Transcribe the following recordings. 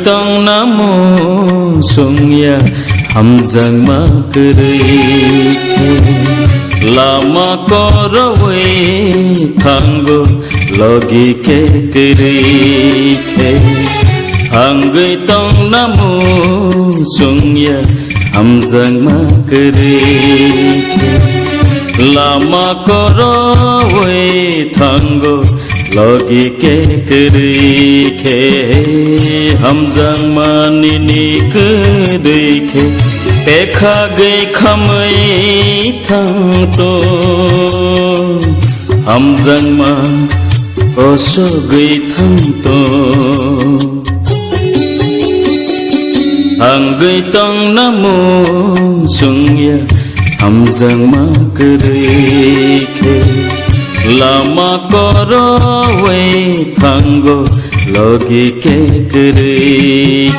tong namo sungya hamjang ma kri lama korowe thango logi ke kri hangui tong namo sungya hamjang ma kri lama korowe thango logi ke kri hamjang ma nini kri Ekha gei khamai thang to hamjang ma oso gei thang to hang gei tong namo sungya hamjang ma kri lama korowe thango logi ke kri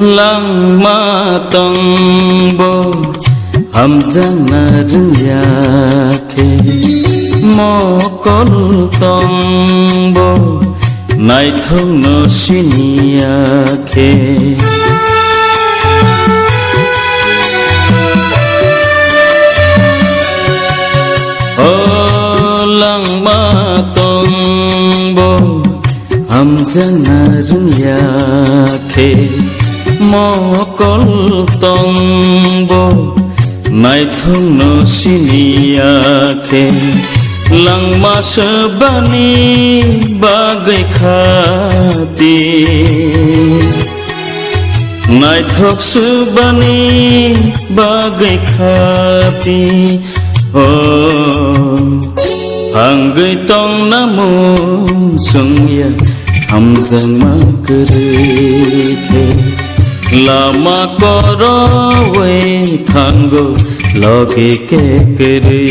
lang ma tong bo hamjang na rya ke mo kol tong bo nai thong no sinia ke o lang ma tong bo hamjang na rya ke mo kol tong bo nai thong no sinia ke lang ma sabani bagai khati nai thok sabani bagai khati o hangui tong namo sungya hamjang ma kri lama korowe thango logi ke kri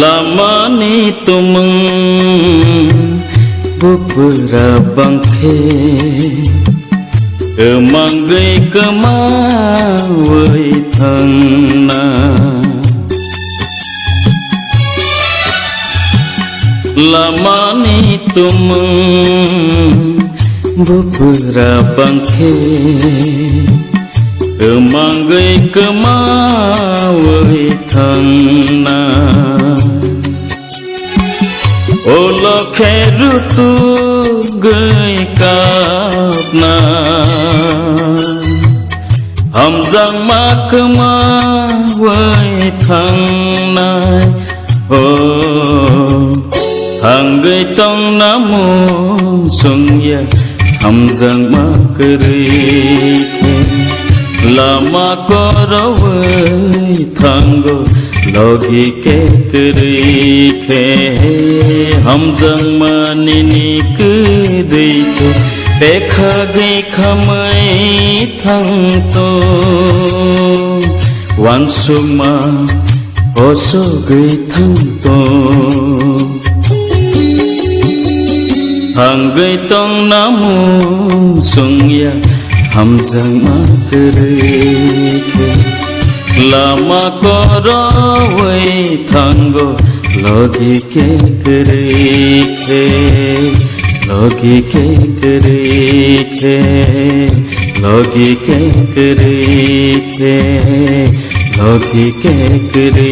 lama ni tumeng bupura bangkhe emanggai kemawai thangna lama ni tumeng bupura bangkhe emanggai kemawai thangna Olo kheru tu gei kapna hamjang ma kama wai thang nai o hang gei tong namo sungya hamjang ma kri lama korowe thango logi ke kri hamjang ma nini kri ekha gei khamai thang to wansuma oso gei thang to hang gei tong namo sungya hamjang ma kri lama korowe thango logi ke kri logi ke kri logi ke kri logi ke kri